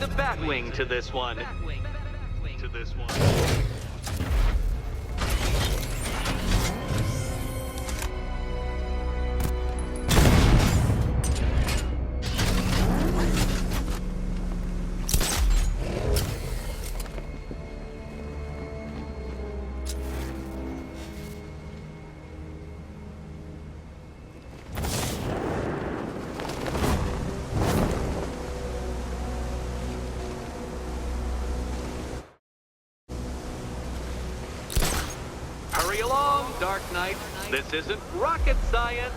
the Batwing to this one. Hurry along, Dark Knight. This isn't rocket science.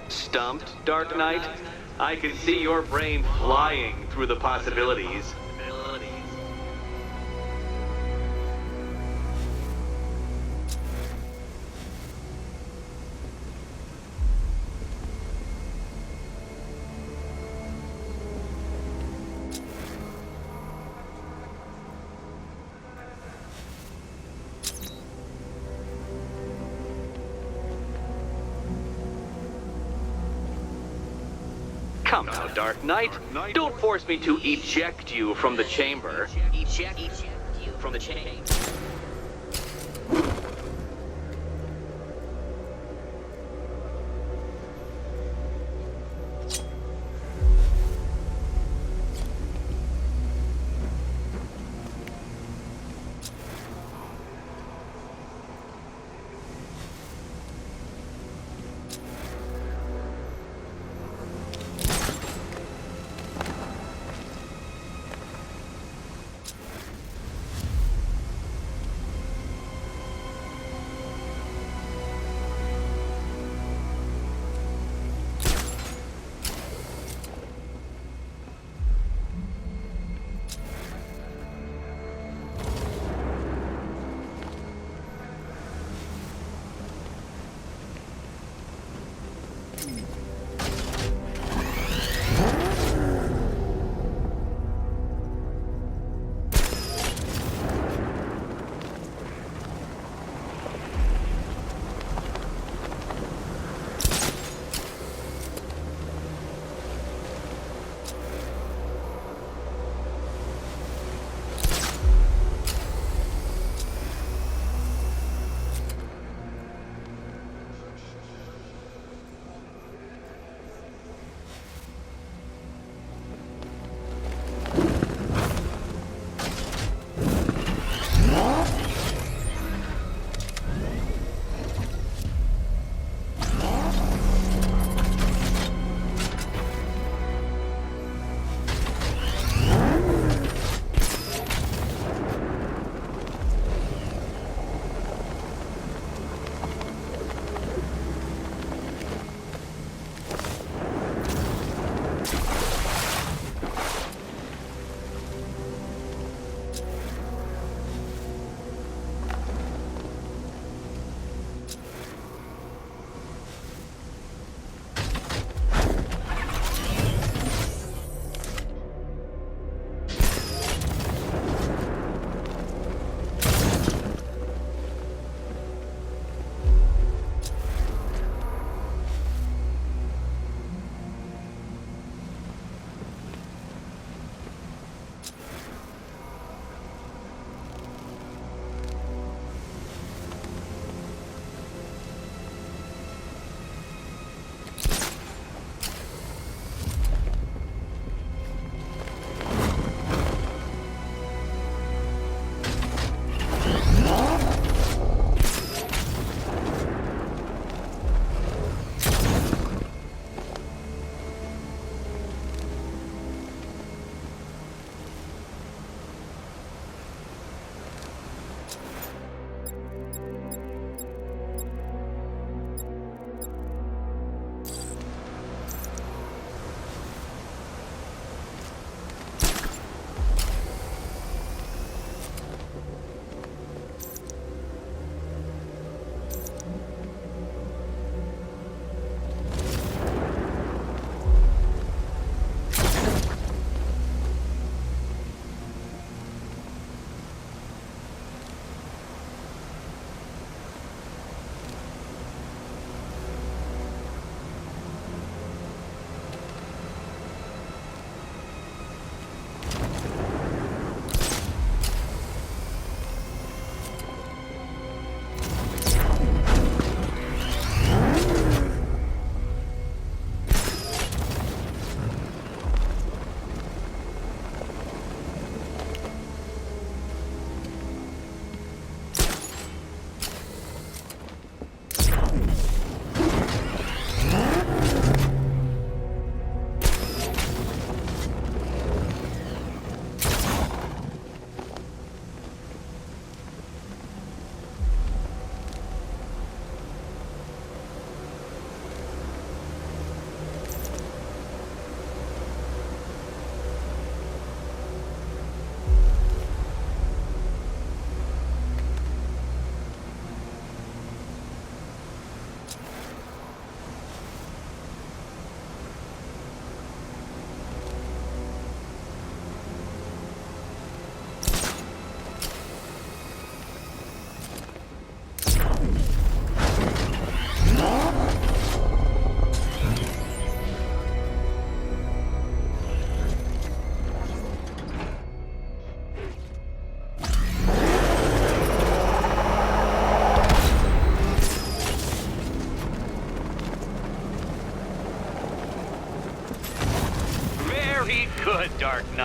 Stumped, Dark Knight? I can see your brain flying through the possibilities. Come now, Dark Knight. Don't force me to eject you from the chamber. Eject you from the chamber.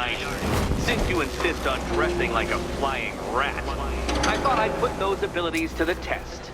Knight. Since you insist on dressing like a flying rat, I thought I'd put those abilities to the test.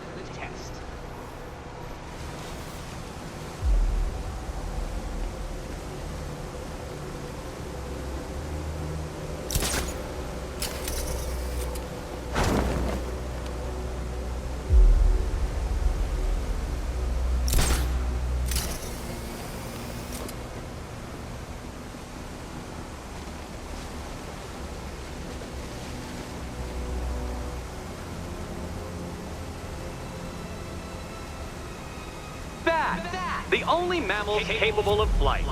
The only mammal capable of flight.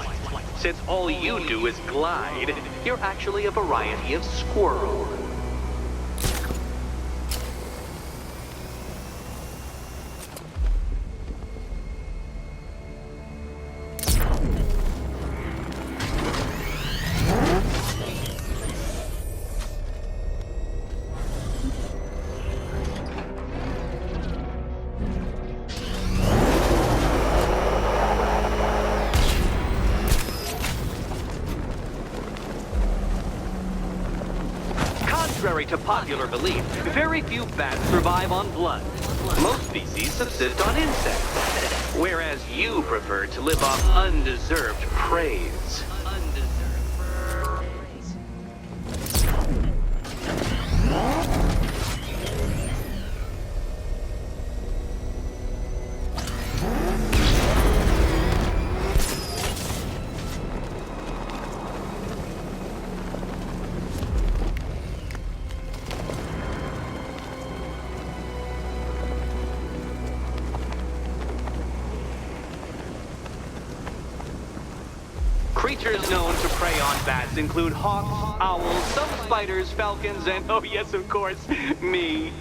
Since all you do is glide, you're actually a variety of squirrel. Contrary to popular belief, very few bats survive on blood. Most species subsist on insects, whereas you prefer to live off undeserved praise. Creatures known to prey on bats include hawks, owls, some spiders, falcons, and, oh yes, of course, me.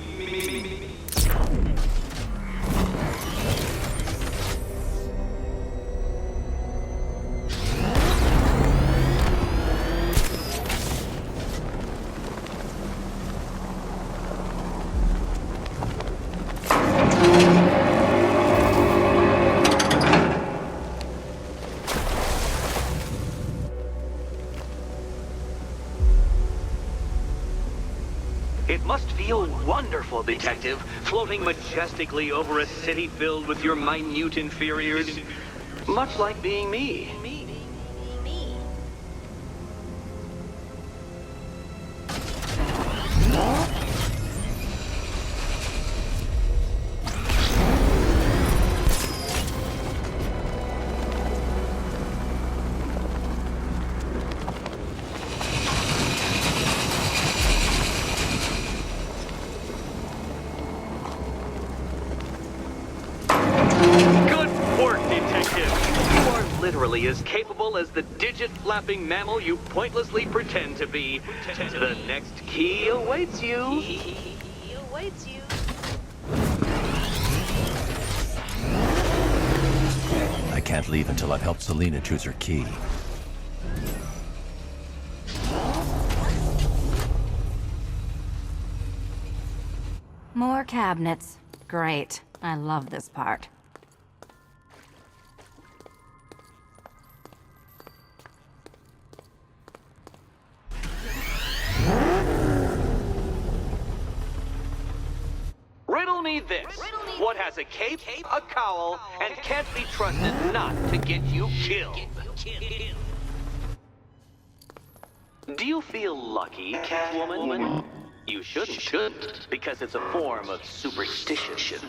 It must feel wonderful, Detective, floating majestically over a city filled with your minute inferiors. Much like being me. Literally as capable as the digit-flapping mammal you pointlessly pretend to be. The next key awaits you. I can't leave until I've helped Selena choose her key. More cabinets. Great. I love this part. Riddle me this. What has a cape, a cowl, and can't be trusted not to get you killed? Do you feel lucky, Catwoman? You shouldn't, because it's a form of superstition.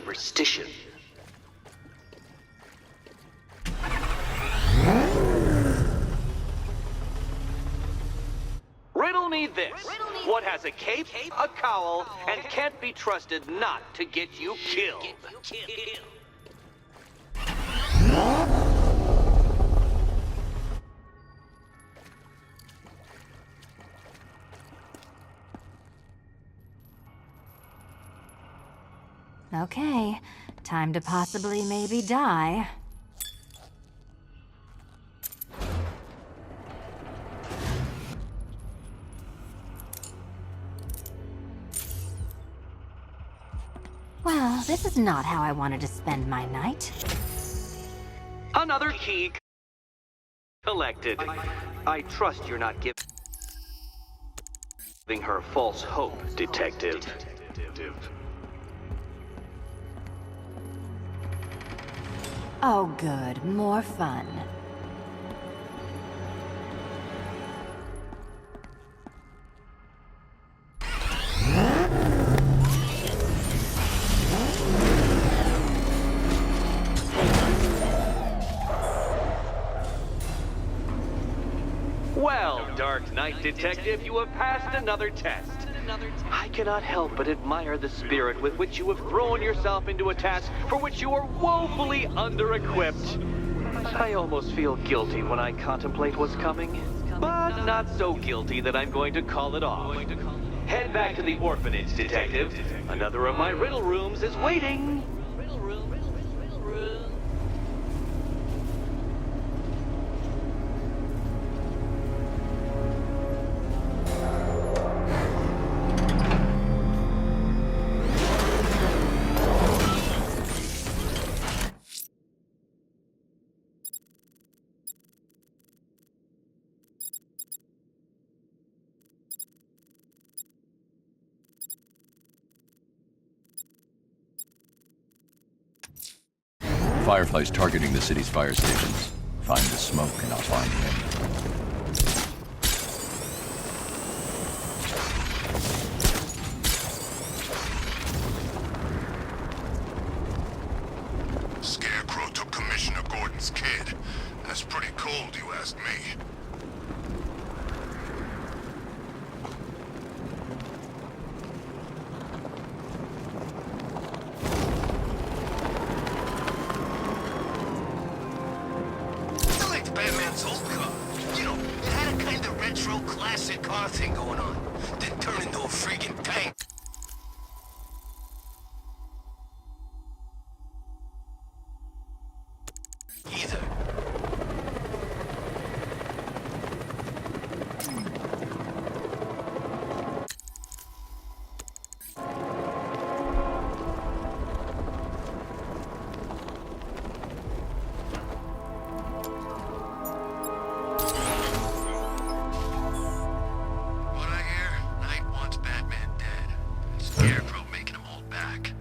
Riddle me this. What has a cape, a cowl, and can't be trusted not to get you killed? Okay, time to possibly maybe die. Well, this is not how I wanted to spend my night. Another key collected. I trust you're not giving. Giving her false hope, Detective. Oh, good. More fun. Well, Dark Knight Detective, you have passed another test. I cannot help but admire the spirit with which you have thrown yourself into a task for which you are woefully under-equipped. I almost feel guilty when I contemplate what's coming, but not so guilty that I'm going to call it off. Head back to the orphanage, Detective. Another of my riddle rooms is waiting. Firefly's targeting the city's fire stations. Find the smoke and I'll find him. Scarecrow took Commissioner Gordon's kid. That's pretty cold, you ask me. I liked Batman's old car. You know, it had a kind of retro classic car thing going on. Then turn into a freaking tank. Either. What I hear? Knight wants Batman dead. Scarecrow making him hold back.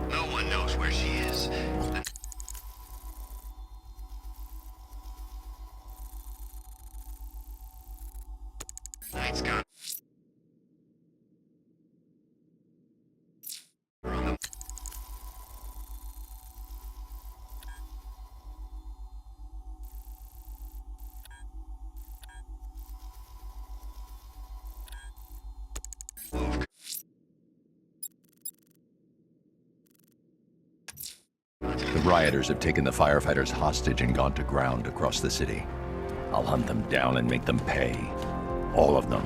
No one knows where she is. Knight's got her on the move. The rioters have taken the firefighters hostage and gone to ground across the city. I'll hunt them down and make them pay. All of them.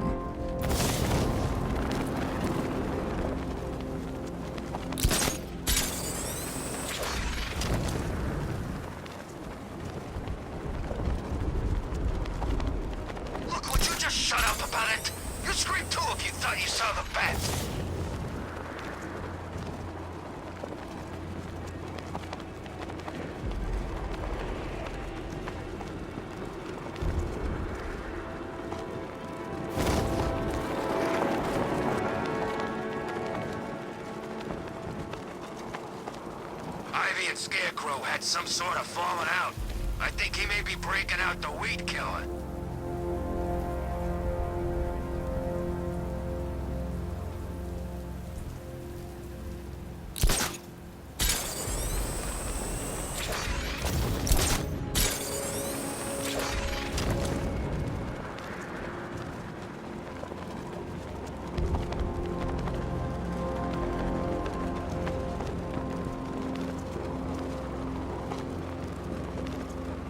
Look, would you just shut up about it? You scream too if you thought you saw the bat. Ivy and Scarecrow had some sort of falling out. I think he may be breaking out the weed killer.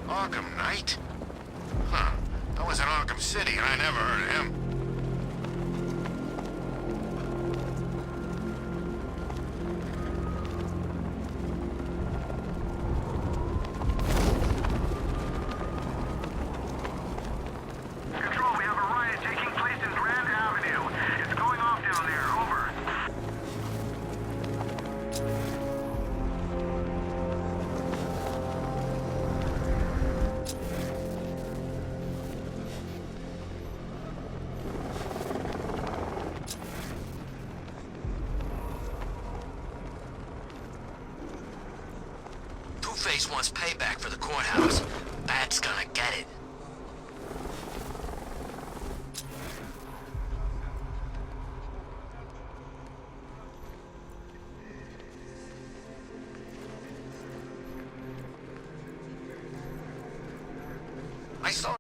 Arkham Knight? Huh. I was in Arkham City and I never heard of him. Control, we have a riot taking place in Grand Avenue. It's going off down Two-Face wants payback for the courthouse. Bat's gonna get it. I saw...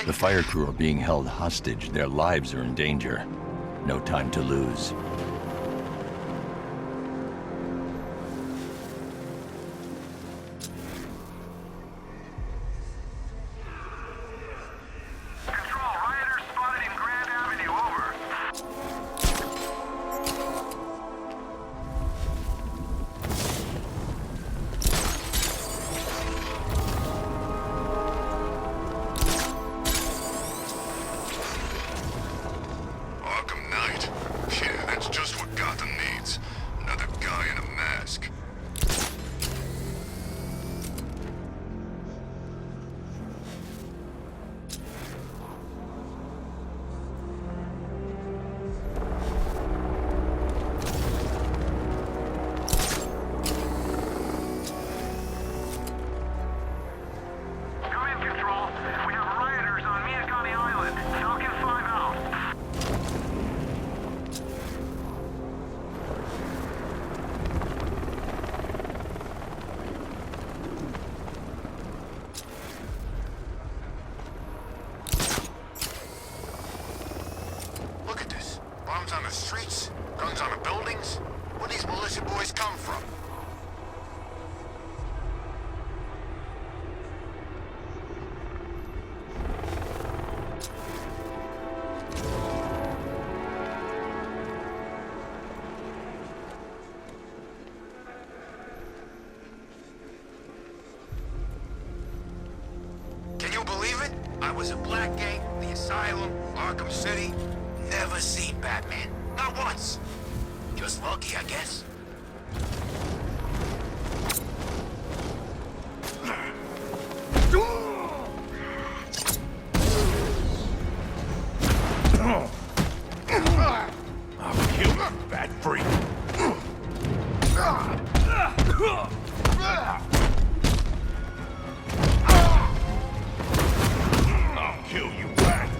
The fire crew are being held hostage. Their lives are in danger. No time to lose. Control, rioters spotted in Grand Avenue, over. Arkham Knight. Yeah, that's just what Gotham needs. Another guy in a mask. Come in, Control. We have rioters on Miyagani Island. Falcon 5 out. Look at this. Bombs on the streets, guns on the buildings. Where these militia boys come from? Can you believe it? I was at Blackgate, the Asylum, Arkham City. Never seen Batman. Not once. Just lucky, I guess. I'll kill you, Bat Freak. I'll kill you, Bat.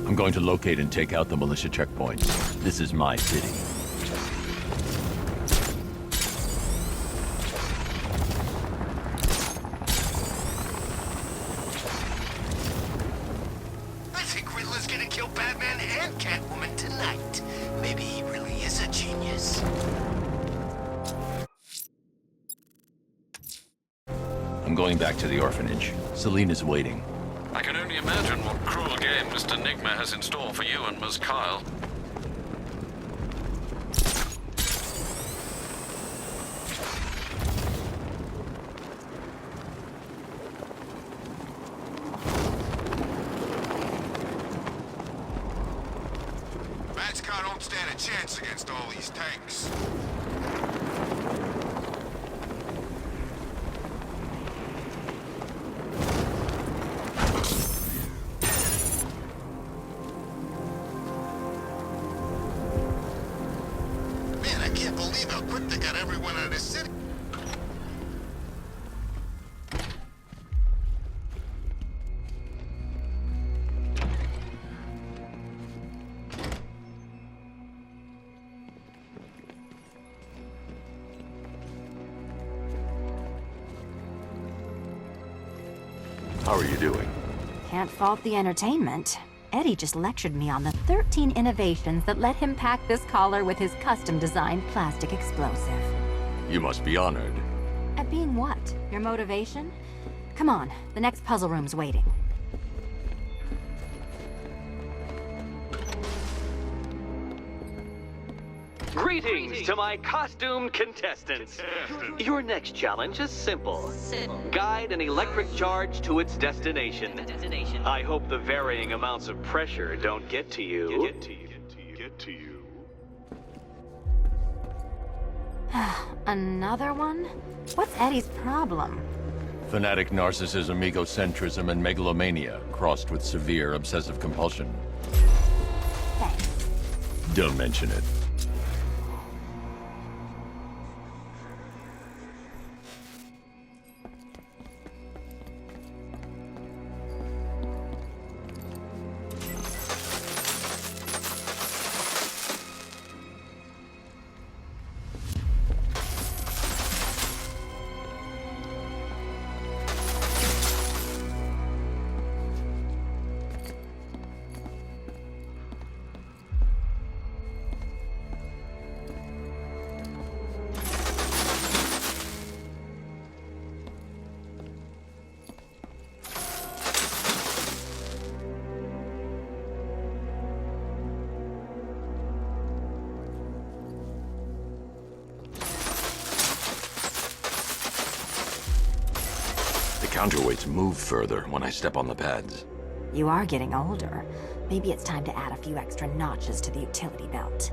I'm going to locate and take out the militia checkpoints. This is my city. I think Riddler's gonna kill Batman and Catwoman tonight. Maybe he really is a genius. I'm going back to the orphanage. Celine is waiting. I can only imagine what cruel game Mr. Nigma has in store for you and Ms. Kyle. Bat's car don't stand a chance against all these tanks. Man, I can't believe how quick they got everyone out of this city. How are you doing? Can't fault the entertainment. Eddie just lectured me on the 13 innovations that let him pack this collar with his custom-designed plastic explosive. You must be honored. At being what? Your motivation? Come on, the next puzzle room's waiting. Greetings to my costumed contestants. Your next challenge is simple. Guide an electric charge to its destination. I hope the varying amounts of pressure don't get to you. Another one? What's Eddie's problem? Fanatic narcissism, egocentrism, and megalomania, crossed with severe obsessive compulsion. Thanks. Don't mention it. Counterweights move further when I step on the pads. You are getting older. Maybe it's time to add a few extra notches to the utility belt.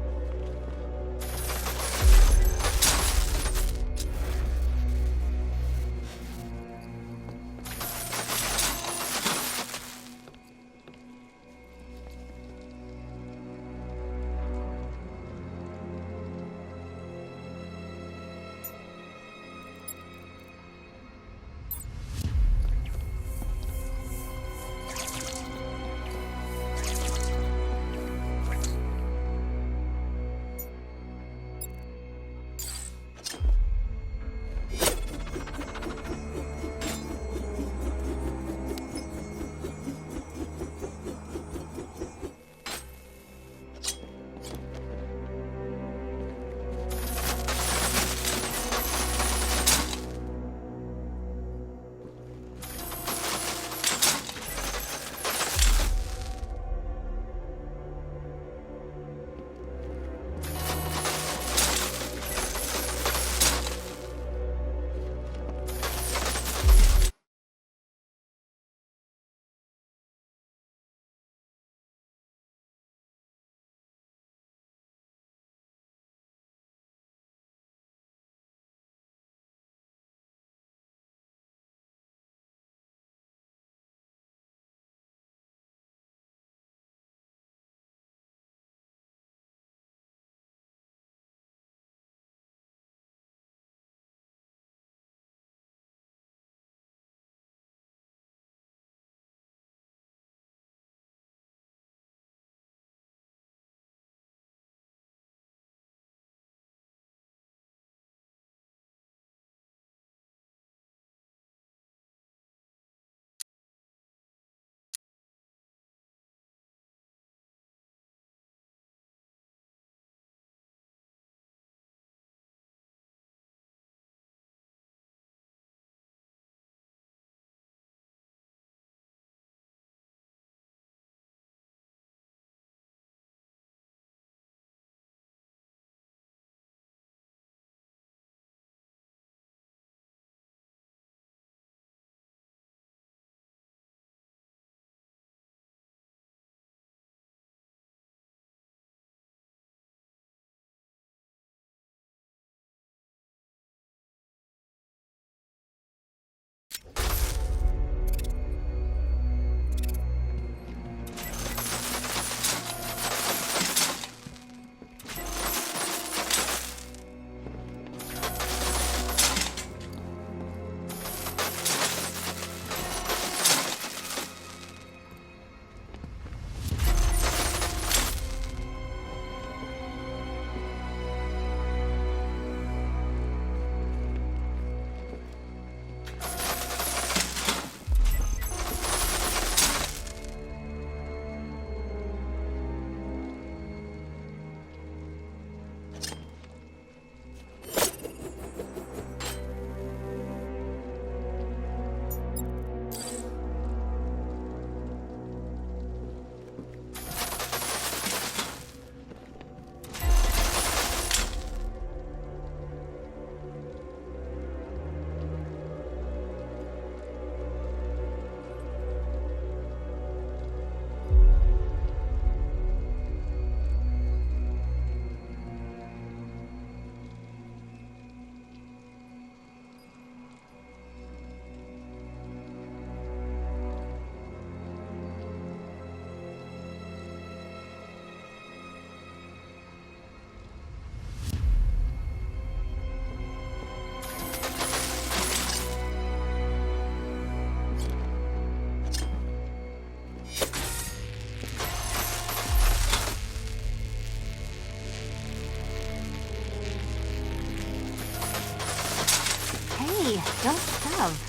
don't shove.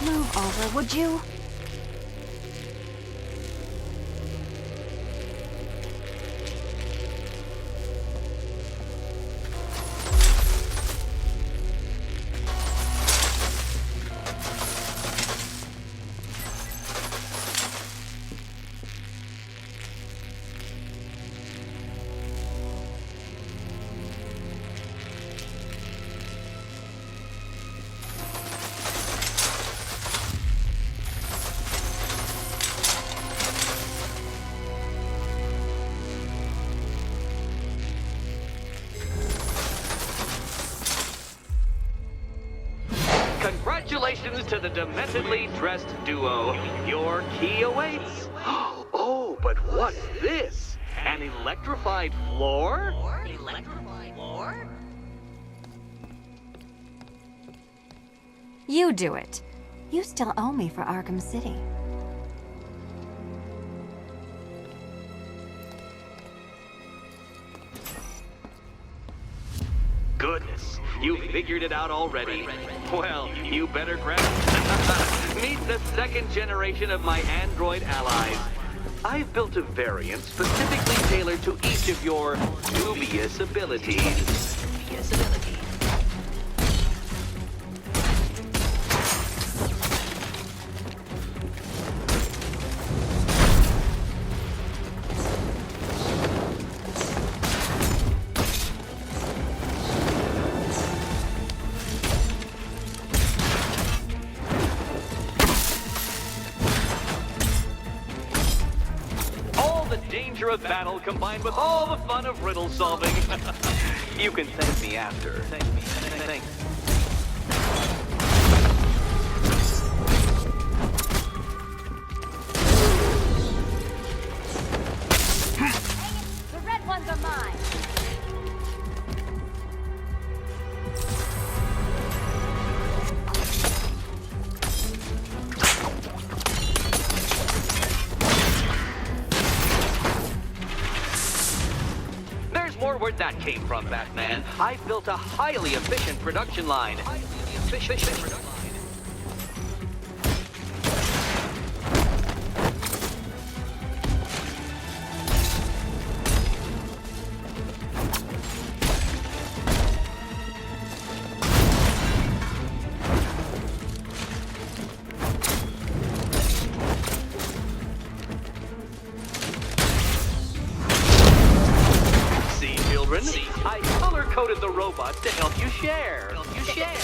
Move over, would you? Congratulations to the dementedly dressed duo. Your key awaits. Oh, but what's this? An electrified floor? Electrified floor? You do it. You still owe me for Arkham City. Goodness, you figured it out already. Well, you better grab Meet the second generation of my android allies. I've built a variant specifically tailored to each of your dubious abilities. Of battle combined with all the fun of riddle solving. You can thank me after. Thank me. Thank me. The red ones are mine. Where'd that came from, Batman? I've built a highly efficient production line. I color-coded the robots to help you share. Share.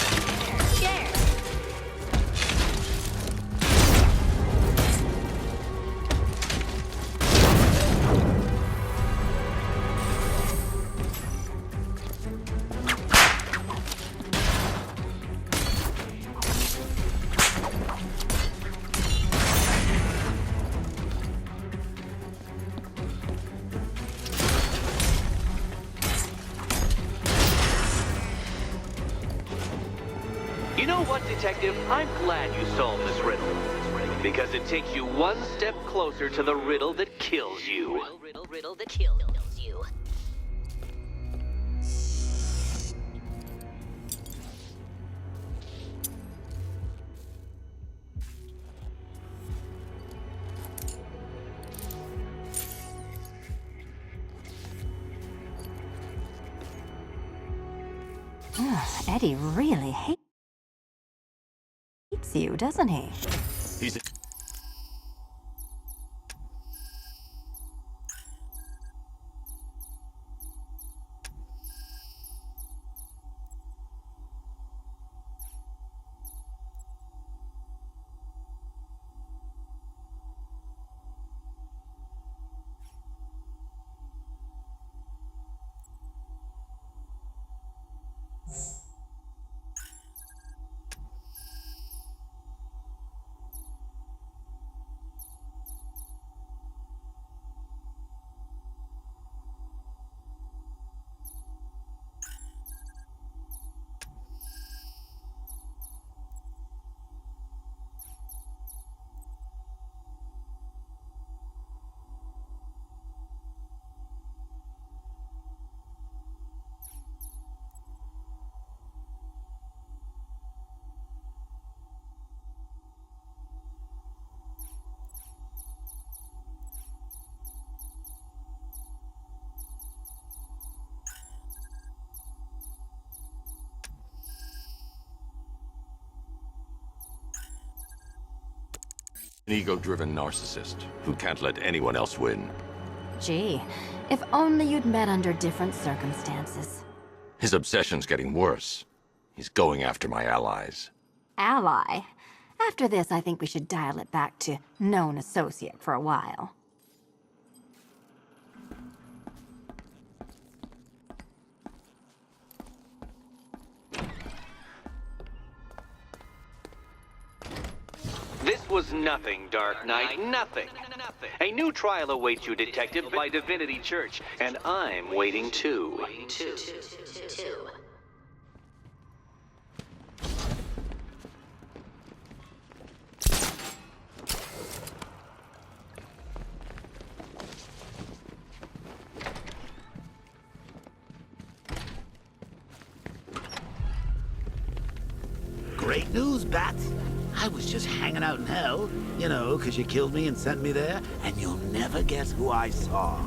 You know what, Detective? I'm glad you solved this riddle. Because it takes you one step closer to the riddle that kills you. Riddle that kills you. Eddie really hates you, doesn't he? He's An ego-driven narcissist who can't let anyone else win. Gee, if only you'd met under different circumstances. His obsession's getting worse. He's going after my allies. Ally? After this, I think we should dial it back to known associate for a while. This was nothing, Dark Knight, nothing. A new trial awaits you, Detective, by Divinity Church, and I'm waiting too. Great news, Bat. I was just hanging out in hell, you know, 'cause you killed me and sent me there, and you'll never guess who I saw.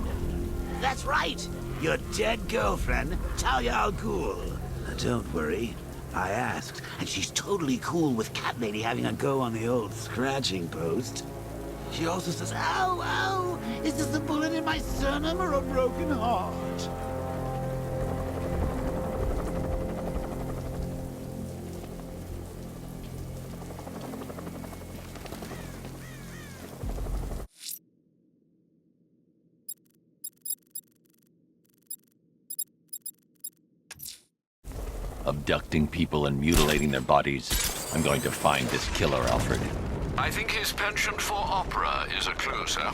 That's right, your dead girlfriend, Talia al Ghul. Don't worry, I asked, and she's totally cool with Cat Lady having a go on the old scratching post. She also says, ow, ow, is this a bullet in my sternum or a broken heart? Abducting people and mutilating their bodies. I'm going to find this killer, Alfred. I think his penchant for opera is a clue, sir.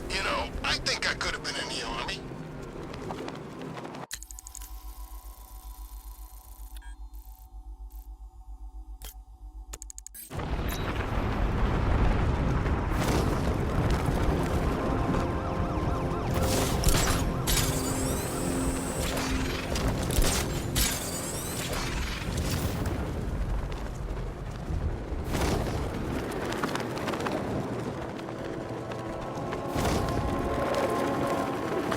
You know, I think I could have been in the army.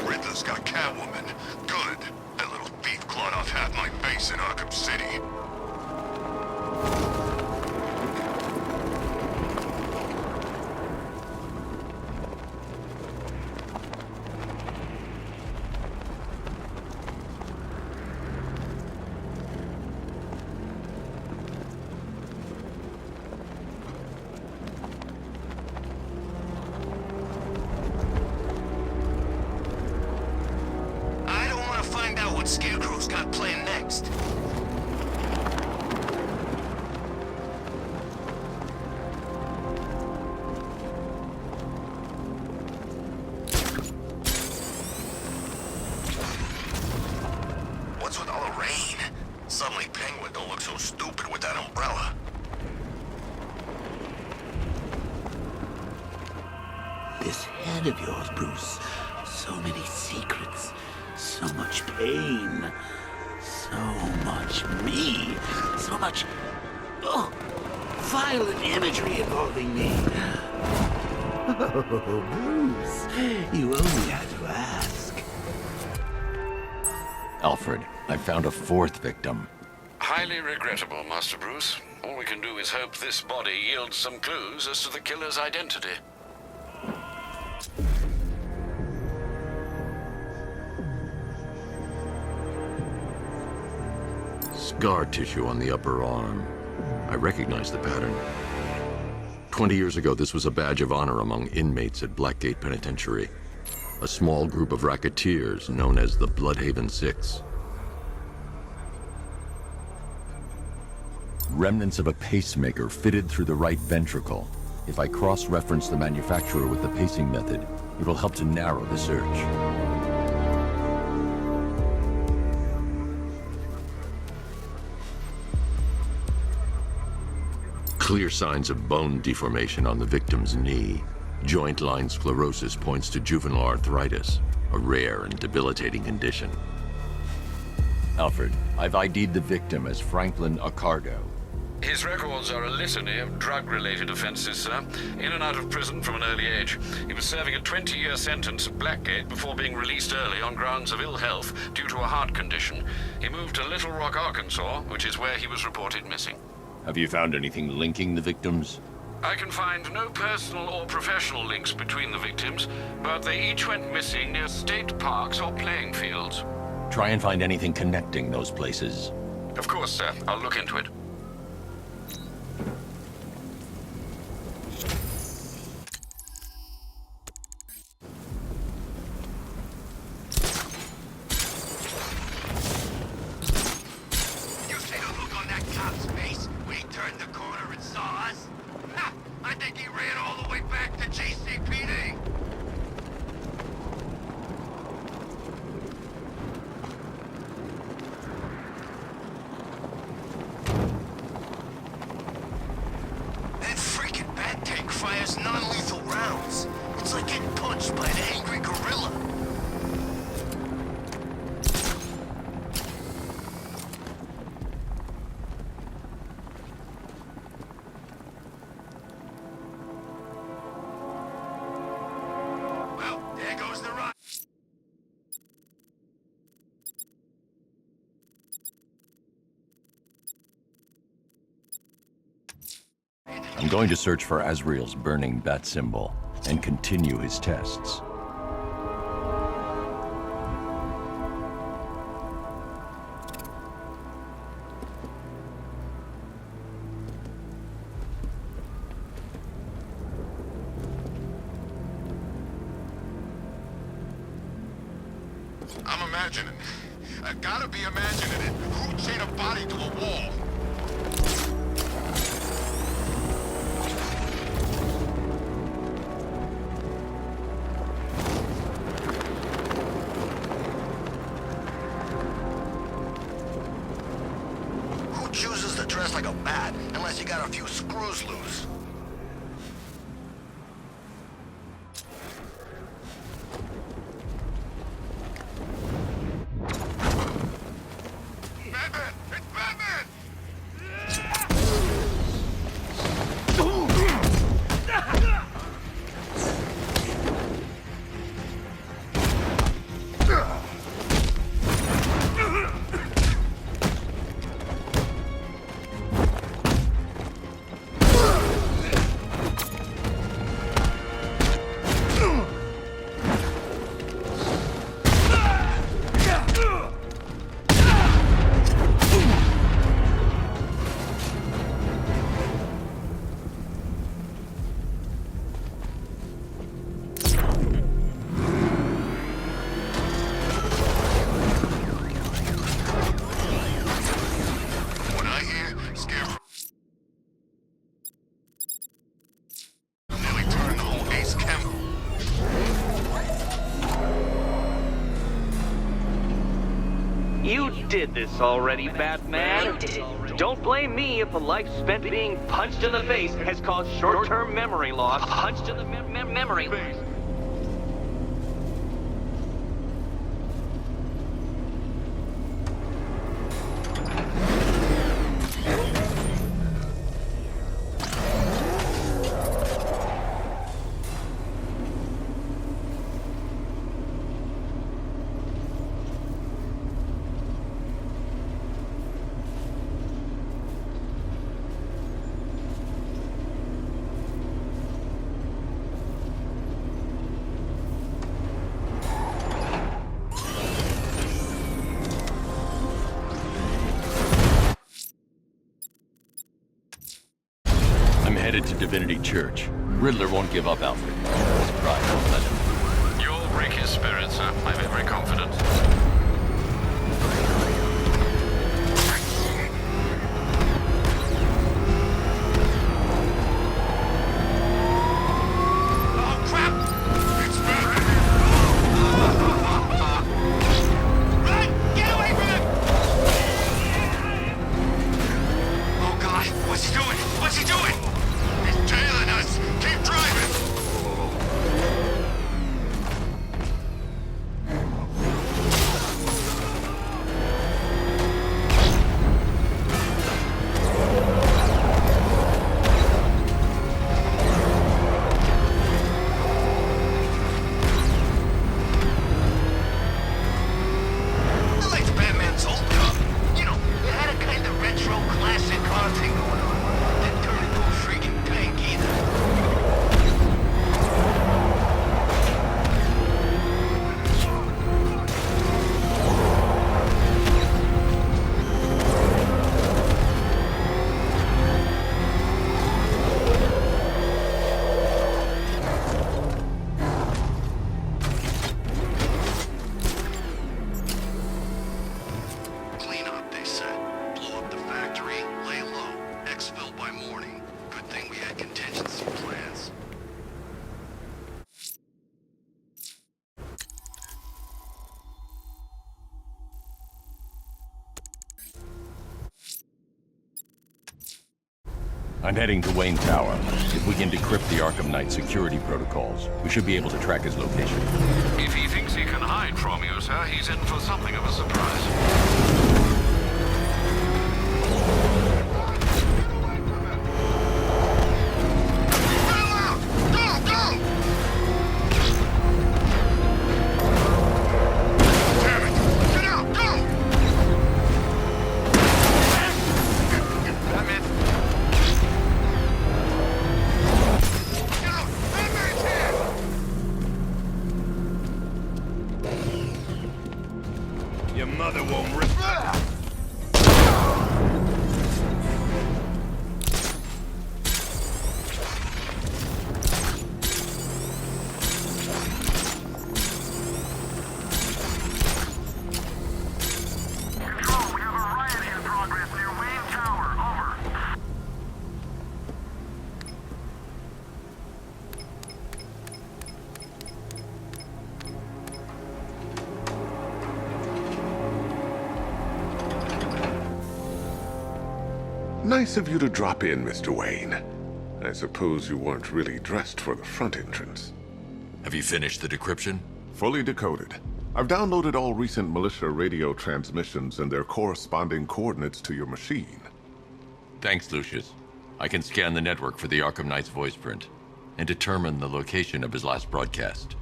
Riddler's got Catwoman. Good. That little thief clawed off half my base in Arkham City. I don't want to find out what Scarecrow's got planned next. What's with all the rain? Suddenly Penguin don't look so stupid with that umbrella. This head of yours, Bruce. So many secrets. So much pain. So much me. So much... Oh, violent imagery involving me. Oh, Bruce. You only had to ask. Alfred, I found a fourth victim. Highly regrettable, Master Bruce. All we can do is hope this body yields some clues as to the killer's identity. Scar tissue on the upper arm. I recognize the pattern. 20 years ago, this was a badge of honor among inmates at Blackgate Penitentiary. A small group of racketeers known as the Bloodhaven Six. Remnants of a pacemaker fitted through the right ventricle. If I cross-reference the manufacturer with the pacing method, it will help to narrow the search. Clear signs of bone deformation on the victim's knee. Joint line sclerosis points to juvenile arthritis, a rare and debilitating condition. Alfred, I've ID'd the victim as Franklin Accardo. His records are a litany of drug-related offenses, sir. In and out of prison from an early age. He was serving a 20-year sentence at Blackgate before being released early on grounds of ill health due to a heart condition. He moved to Little Rock, Arkansas, which is where he was reported missing. Have you found anything linking the victims? I can find no personal or professional links between the victims, but they each went missing near state parks or playing fields. Try and find anything connecting those places. Of course, sir. I'll look into it. You see the look on that cop's face when he turned the corner and saw us? Ha! I think he ran all the way back to GCPD. That freaking bat tank fires non-lethal rounds. It's like getting punched by an angry gorilla. Well, there goes the run. I'm going to search for Azrael's burning bat symbol and continue his tests. I'm imagining. I gotta be imagining it. Who chained a body to a wall? Who chooses to dress like a bat unless you got a few screws loose? Batman! It's Batman! When I hear Scarecrow, nearly turned the whole Ace Chemical. You did this already, Batman. Don't blame me if a life spent being punched in the face has caused short-term memory loss. Punched in the memory loss. I'm headed to Divinity Church. Riddler won't give up, Alfred. His pride won't let him. You'll break his spirit, sir. I'm very confident. Oh, crap! It's Batman! Run! Get away from him! Oh, God. What's he doing? What's he doing? He's tailing us! Keep driving! I'm heading to Wayne Tower. If we can decrypt the Arkham Knight security protocols, we should be able to track his location. If he thinks he can hide from you, sir, he's in for something of a surprise. Your mother won't rip. Control, we have a riot in progress near Wayne Tower. Over. Nice of you to drop in, Mr. Wayne. I suppose you weren't really dressed for the front entrance. Have you finished the decryption? Fully decoded. I've downloaded all recent militia radio transmissions and their corresponding coordinates to your machine. Thanks, Lucius. I can scan the network for the Arkham Knight's voice print and determine the location of his last broadcast.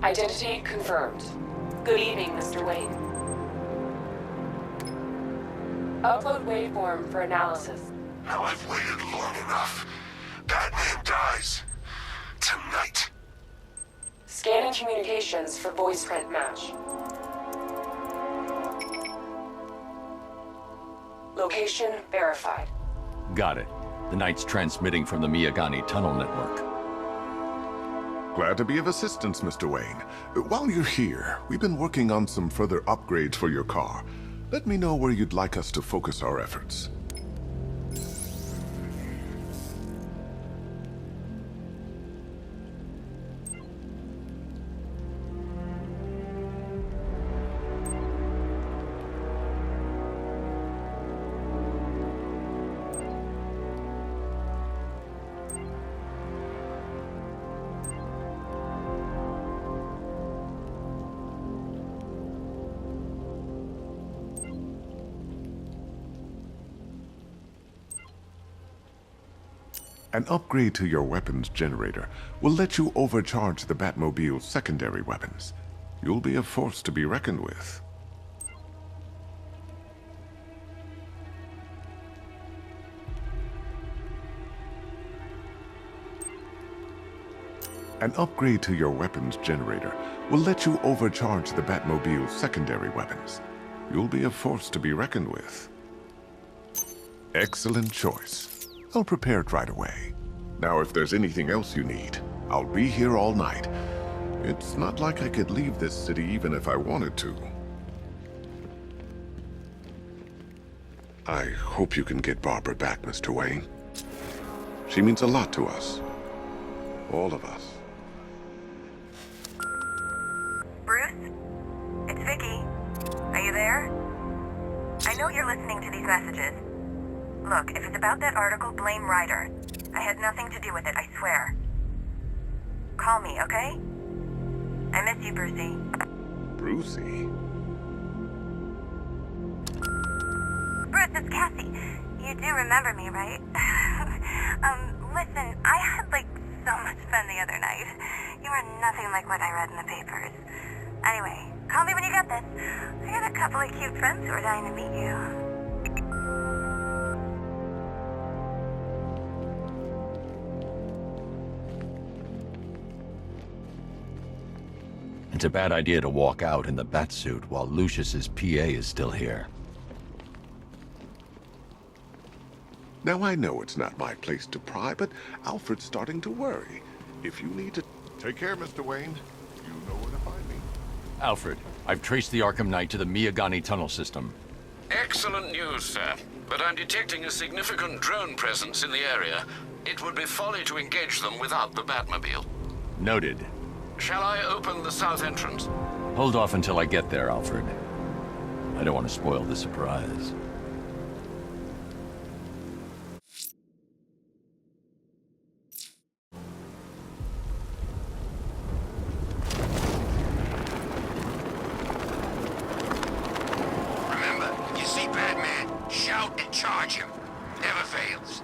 Identity confirmed. Good evening, Mr. Wayne. Upload waveform for analysis. Now I've waited long enough. Batman dies. Tonight. Scanning communications for voice print match. Location verified. Got it. The Knight's transmitting from the Miyagani tunnel network. Glad to be of assistance, Mr. Wayne. While you're here, we've been working on some further upgrades for your car. Let me know where you'd like us to focus our efforts. An upgrade to your weapons generator will let you overcharge the Batmobile's secondary weapons. You'll be a force to be reckoned with. An upgrade to your weapons generator will let you overcharge the Batmobile's secondary weapons. You'll be a force to be reckoned with. Excellent choice. I'll prepare it right away. Now, if there's anything else you need, I'll be here all night. It's not like I could leave this city even if I wanted to. I hope you can get Barbara back, Mr. Wayne. She means a lot to us. All of us. Bruce? It's Vicky. Are you there? I know you're listening to these messages. Look, if it's about that article, blame Ryder. I had nothing to do with it, I swear. Call me, okay? I miss you, Brucey. Brucey? Bruce, it's Cassie. You do remember me, right? Listen, I had, so much fun the other night. You are nothing like what I read in the papers. Anyway, call me when you get this. I got a couple of cute friends who are dying to meet you. It's a bad idea to walk out in the Batsuit while Lucius's PA is still here. Now, I know it's not my place to pry, but Alfred's starting to worry. If you need to... Take care, Mr. Wayne. You know where to find me. Alfred, I've traced the Arkham Knight to the Miyagani tunnel system. Excellent news, sir. But I'm detecting a significant drone presence in the area. It would be folly to engage them without the Batmobile. Noted. Shall I open the south entrance? Hold off until I get there, Alfred. I don't want to spoil the surprise. Remember, if you see Batman, shout and charge him. Never fails.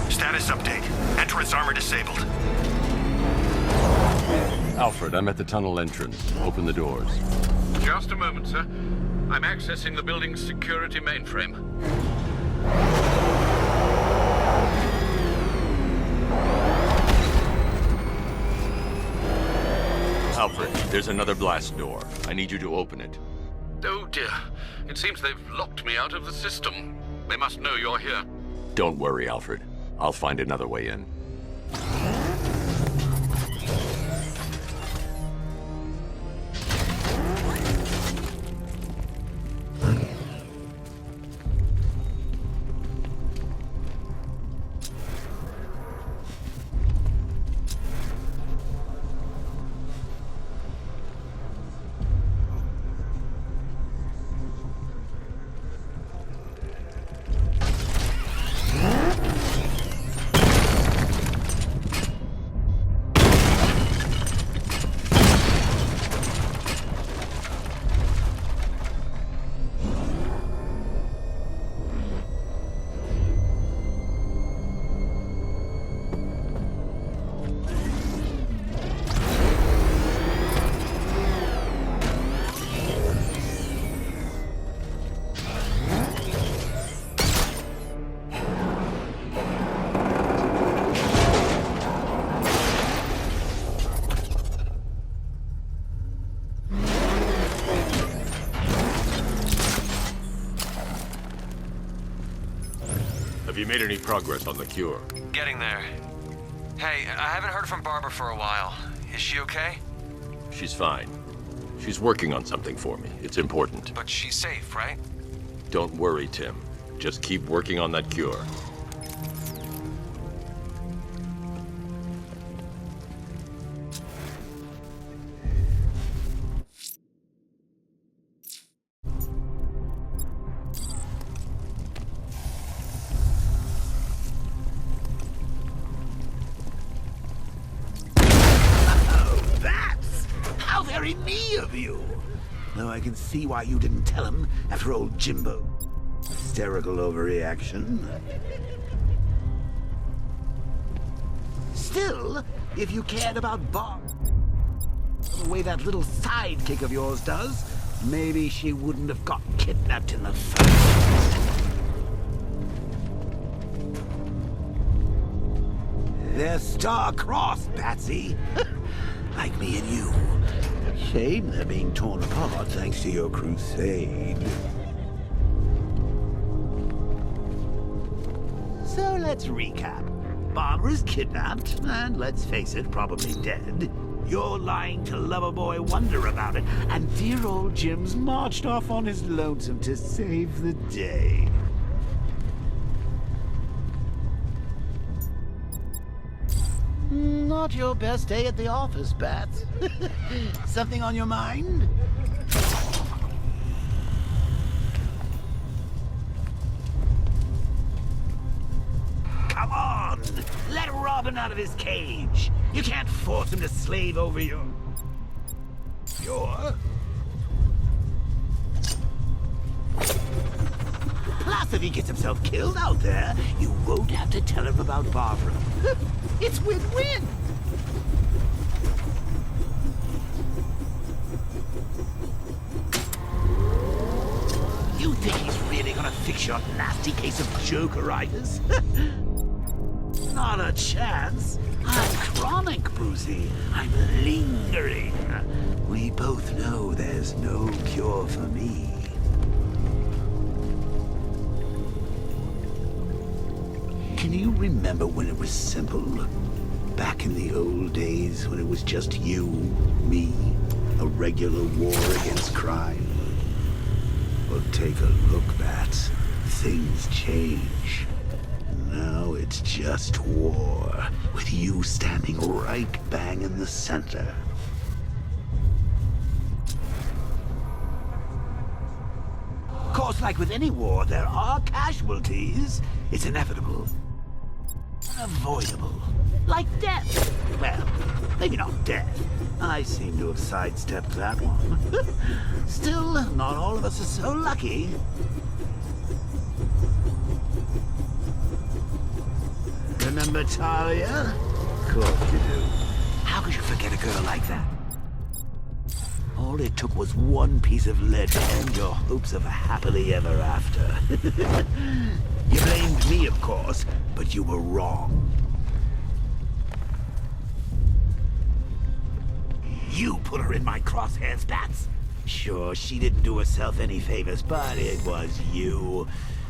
Status update. Entrance armor disabled. Alfred, I'm at the tunnel entrance. Open the doors. Just a moment, sir. I'm accessing the building's security mainframe. Alfred, there's another blast door. I need you to open it. Oh dear. It seems they've locked me out of the system. They must know you're here. Don't worry, Alfred. I'll find another way in. Have you made any progress on the cure? Getting there. Hey, I haven't heard from Barbra for a while. Is she okay? She's fine. She's working on something for me. It's important. But she's safe, right? Don't worry, Tim. Just keep working on that cure. Me of you. Though I can see why you didn't tell him after old Jimbo. Hysterical overreaction. Still, if you cared about Bob the way that little sidekick of yours does, maybe she wouldn't have got kidnapped in the first place. They're star-crossed, Patsy. Like me and you. Shame they're being torn apart thanks to your crusade. So let's recap. Barbra's kidnapped, and let's face it, probably dead. You're lying to Loverboy Wonder about it, and dear old Jim's marched off on his lonesome to save the day. Not your best day at the office, Bats. Something on your mind? Come on! Let Robin out of his cage! You can't force him to slave over your... Plus, if he gets himself killed out there, you won't have to tell him about Barbra. It's win-win! You think he's really gonna fix your nasty case of Jokeritis? Not a chance. I'm chronic, Brucey. I'm lingering. We both know there's no cure for me. Can you remember when it was simple? Back in the old days when it was just you, me, a regular war against crime? Well, take a look, Bats. Things change. Now it's just war, with you standing right bang in the center. Of course, like with any war, there are casualties. It's inevitable. Unavoidable. Like death. Well, maybe not death. I seem to have sidestepped that one. Still, not all of us are so lucky. Remember Talia? Of course you do. How could you forget a girl like that? All it took was one piece of lead to end your hopes of a happily ever after. You blamed me, of course, but you were wrong. You put her in my crosshairs, Bats. Sure, she didn't do herself any favors, but it was you.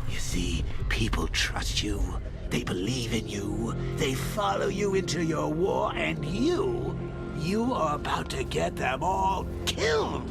You see, people trust you. They believe in you. They follow you into your war, and you are about to get them all killed.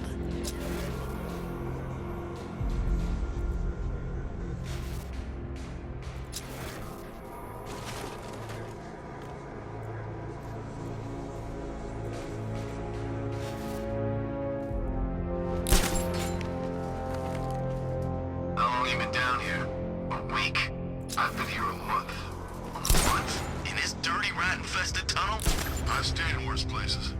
How long you been down here? A week? I've been here a month. A month? In this dirty, rat-infested tunnel? I've stayed in worse places.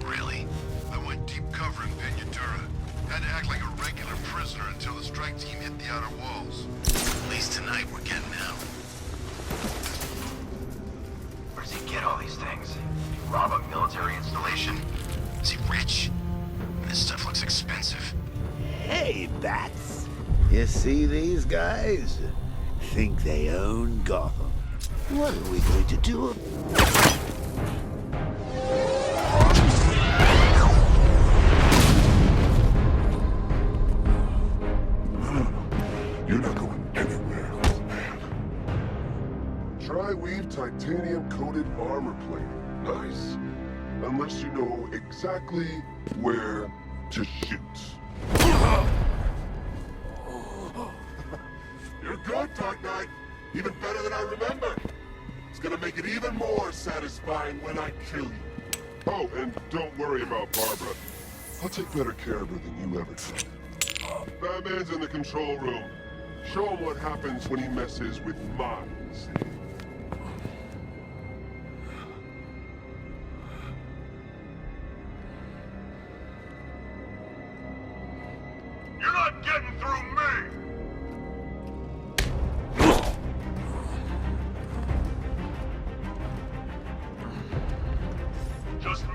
Really? I went deep cover in Ventura. Had to act like a regular prisoner until the strike team hit the outer walls. At least tonight we're getting out. Where does he get all these things? Rob a military installation? Is he rich? This stuff looks expensive. Hey, Bats. You see these guys? Think they own Gotham. What are we going to do? You're not going anywhere, old man. Tri-weave titanium-coated armor plate. Nice. Unless you know exactly where to shoot. You're good, Dark Knight. Even better than I remember. It's gonna make it even more satisfying when I kill you. Oh, and don't worry about Barbra. I'll take better care of her than you ever did. Batman's in the control room. Show him what happens when he messes with minds. You're not getting through me! Just